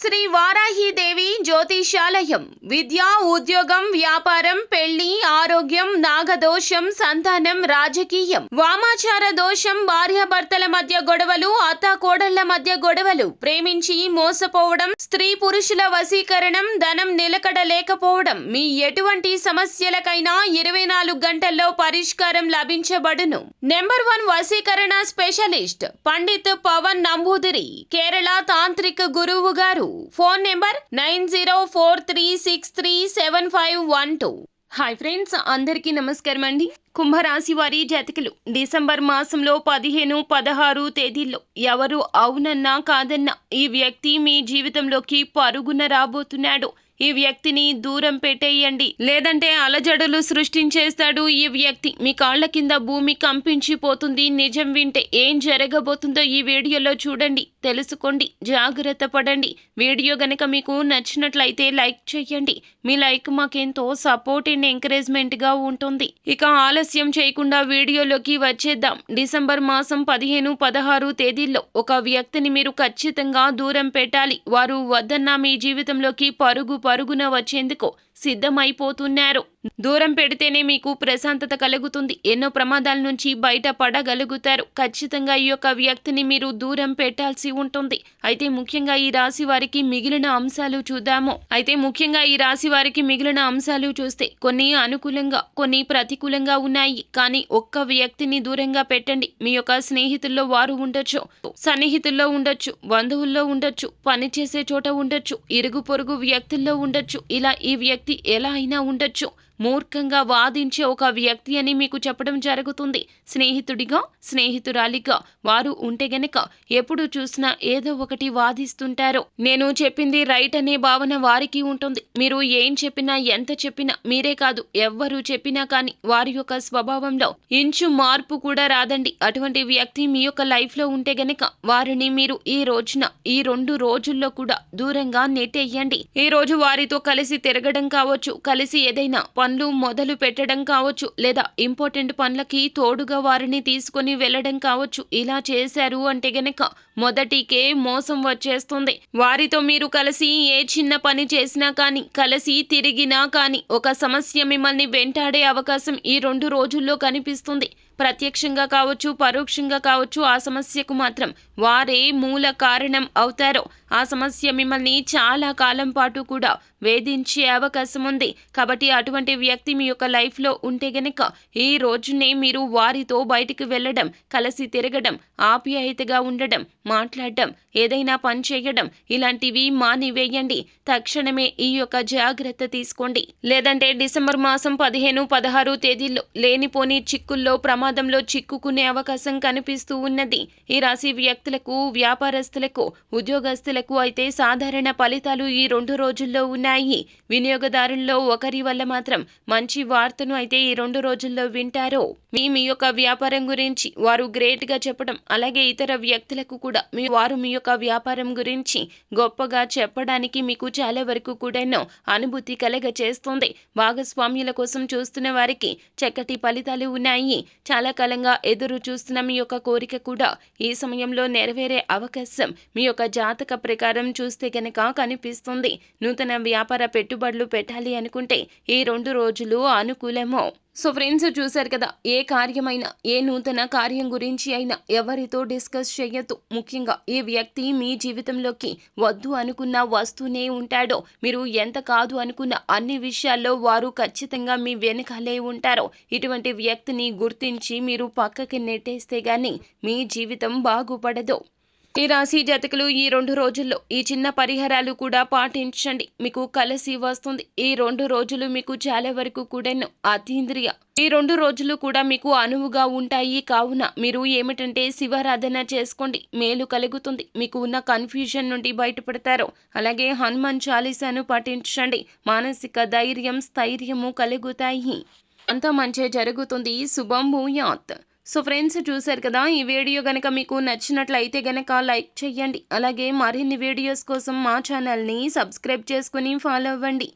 శ్రీ వారాహిదేవి జ్యోతిషాలయం విద్య, ఉద్యోగం, వ్యాపారం, పెళ్లి, ఆరోగ్యం, నాగదోషం, సంతానం, రాజకీయం, వామాచార దోషం, భార్యాభర్తల మధ్య గొడవలు, అత్తాకోడళ్ల మధ్య గొడవలు, ప్రేమించి మోసపోవడం, స్త్రీ పురుషుల వశీకరణం, ధనం నిలకడ లేకపోవడం, మీ ఎటువంటి సమస్యలకైనా 24 గంటల్లో పరిష్కారం లభించబడును. నెంబర్ 1 వశీకరణ స్పెషలిస్ట్ పండిత్ పవన్ నంబూదిరి, కేరళ తాంత్రిక గురువు గారు. Phone number 9043637512. హాయ్ ఫ్రెండ్స్, అందరికీ నమస్కారం అండి. కుంభరాశి వారి జాతకులు డిసెంబర్ మాసంలో 15, 16 తేదీల్లో ఎవరు అవునన్నా కాదన్నా ఈ వ్యక్తి మీ జీవితంలోకి పరుగున రాబోతున్నాడు. ఈ వ్యక్తిని దూరం పెట్టేయండి, లేదంటే అలజడులు సృష్టించేస్తాడు. ఈ వ్యక్తి మీ కాళ్ల కింద భూమి కంపించిపోతుంది. నిజం వింటే ఏం జరగబోతుందో ఈ వీడియోలో చూడండి, తెలుసుకోండి, జాగ్రత్త పడండి. వీడియో గనక మీకు నచ్చినట్లయితే లైక్ చేయండి. మీ లైక్ మాకెంతో సపోర్ట్ అండ్ ఎంకరేజ్మెంట్ గా ఉంటుంది. ఇక ఆలస్యం చేయకుండా వీడియోలోకి వచ్చేద్దాం. డిసెంబర్ మాసం 15, 16 తేదీల్లో ఒక వ్యక్తిని మీరు ఖచ్చితంగా దూరం పెట్టాలి. వారు వద్దన్న మీ జీవితంలోకి పరుగున వచ్చేందుకు సిద్ధమైపోతున్నారు. దూరం పెడితేనే మీకు ప్రశాంతత కలుగుతుంది. ఎన్నో ప్రమాదాల నుంచి బయట పడగలుగుతారు. ఖచ్చితంగా ఈ యొక్క వ్యక్తిని మీరు దూరం పెట్టాల్సి ఉంటుంది. అయితే ముఖ్యంగా ఈ రాశి వారికి మిగిలిన అంశాలు చూస్తే కొన్ని అనుకూలంగా, కొన్ని ప్రతికూలంగా ఉన్నాయి. కానీ ఒక్క వ్యక్తిని దూరంగా పెట్టండి. మీ యొక్క స్నేహితుల్లో వారు ఉండొచ్చు, సన్నిహితుల్లో ఉండొచ్చు, బంధువుల్లో ఉండొచ్చు, పనిచేసే చోట ఉండొచ్చు, ఇరుగు పొరుగు వ్యక్తుల్లో ఉండొచ్చు. ఇలా ఈ వ్యక్తి ఎలా అయినా ఉండొచ్చు. మూర్ఖంగా వాదించే ఒక వ్యక్తి అని మీకు చెప్పడం జరుగుతుంది. స్నేహితుడిగా, స్నేహితురాలిగా వారు ఉంటే గనక ఎప్పుడు చూసినా ఏదో ఒకటి వాదిస్తుంటారు. నేను చెప్పింది రైట్ అనే భావన వారికి ఉంటుంది. మీరు ఏం చెప్పినా, ఎంత చెప్పినా, మీరే కాదు ఎవ్వరు చెప్పినా కానీ వారి యొక్క స్వభావంలో ఇంచు మార్పు కూడా రాదండి. అటువంటి వ్యక్తి మీ యొక్క లైఫ్ లో ఉంటే గనక వారిని మీరు ఈ రోజున, ఈ 2 రోజుల్లో కూడా దూరంగా నెట్టేయండి. ఈ రోజు వారితో కలిసి తిరగడం కావచ్చు, కలిసి ఏదైనా పనులు మొదలు పెట్టడం కావచ్చు, లేదా ఇంపార్టెంట్ పనులకి తోడుగా వారిని తీసుకొని వెళ్ళడం కావచ్చు. ఇలా చేశారు అంటే గనక మొదటికే మోసం వచ్చేస్తుంది. వారితో మీరు కలిసి ఏ చిన్న పని చేసినా కానీ, కలిసి తిరిగినా కానీ ఒక సమస్య మిమ్మల్ని వెంటాడే అవకాశం ఈ 2 రోజుల్లో కనిపిస్తుంది. ప్రత్యక్షంగా కావచ్చు, పరోక్షంగా కావచ్చు, ఆ సమస్యకు మాత్రం వారే మూల కారణం అవుతారు. ఆ సమస్య మిమ్మల్ని చాలా కాలం పాటు కూడా వేధించే అవకాశం ఉంది. కాబట్టి అటువంటి వ్యక్తి మీ యొక్క లైఫ్లో ఉంటే గనక ఈ రోజునే మీరు వారితో బయటికి వెళ్ళడం, కలిసి తిరగడం, ఆప్యాయతగా ఉండడం, మాట్లాడడం, ఏదైనా పని చేయడం ఇలాంటివి మానివేయండి. తక్షణమే ఈ యొక్క జాగ్రత్త తీసుకోండి. లేదంటే డిసెంబర్ మాసం 15, 16 తేదీల్లో లేనిపోని చిక్కుల్లో, ప్రమాదంలో చిక్కుకునే అవకాశం కనిపిస్తూ ఉన్నది. ఈ రాశి వ్యక్తులకు, వ్యాపారస్తులకు, ఉద్యోగస్తులకు అయితే సాధారణ ఫలితాలు ఈ 2 రోజుల్లో ఉన్నాయి. వినియోగదారుల్లో ఒకరి వల్ల మాత్రం మంచి వార్తను అయితే ఈ 2 రోజుల్లో వింటారు. మీ యొక్క వ్యాపారం గురించి వారు గ్రేట్ గా చెప్పడం, అలాగే ఇతర వ్యక్తులకు కూడా వారు మీ యొక్క వ్యాపారం గురించి గొప్పగా చెప్పడానికి మీకు చాలా వరకు కూడా అనుభూతి కలగ చేస్తుంది. భాగస్వామ్యుల కోసం చూస్తున్న వారికి చక్కటి ఫలితాలు ఉన్నాయి. చాలా కాలంగా ఎదురు చూస్తున్న మీ యొక్క కోరిక కూడా ఈ సమయంలో నెరవేరే అవకాశం మీ యొక్క జాతక ప్రకారం చూస్తే గనక కనిపిస్తుంది. నూతన వ్యాపార పెట్టుబడులు పెట్టాలి అనుకుంటే ఈ 2 రోజులు అనుకూలము. సో ఫ్రెండ్స్, చూశారు కదా, ఏ కార్యమైనా, ఏ నూతన కార్యం గురించి అయినా ఎవరితో డిస్కస్ చేయొద్దు. ముఖ్యంగా ఈ వ్యక్తి మీ జీవితంలోకి వద్దు అనుకున్న వస్తూనే ఉంటాడో, మీరు ఎంత కాదు అనుకున్న అన్ని విషయాల్లో వారు ఖచ్చితంగా మీ వెనకాలే ఉంటారు. ఇటువంటి వ్యక్తిని గుర్తించి మీరు పక్కకి నెట్టేస్తే గానీ మీ జీవితం బాగుపడదు. ఈ రాశి జాతకులు ఈ 2 రోజుల్లో ఈ చిన్న పరిహారాలు కూడా పాటించండి, మీకు కలిసి వస్తుంది. ఈ 2 రోజులు మీకు చాలా వరకు కూడా అతీంద్రియ ఈ 2 రోజులు కూడా మీకు అనువుగా ఉంటాయి. కావున మీరు ఏమిటంటే శివారాధన చేసుకోండి, మేలు కలుగుతుంది. మీకు ఉన్న కన్ఫ్యూజన్ నుండి బయటపడతారు. అలాగే హనుమాన్ చాలీసాను పాటించండి, మానసిక ధైర్యం, స్థైర్యము కలుగుతాయి. అంతా మంచి జరుగుతుంది. శుభం భూయాత్. సో ఫ్రెండ్స్, చూశారు కదా, ఈ వీడియో గనక మీకు నచ్చినట్లయితే గనక లైక్ చేయండి. అలాగే మరిన్ని వీడియోస్ కోసం మా ఛానల్ని సబ్స్క్రైబ్ చేసుకుని ఫాలో అవ్వండి.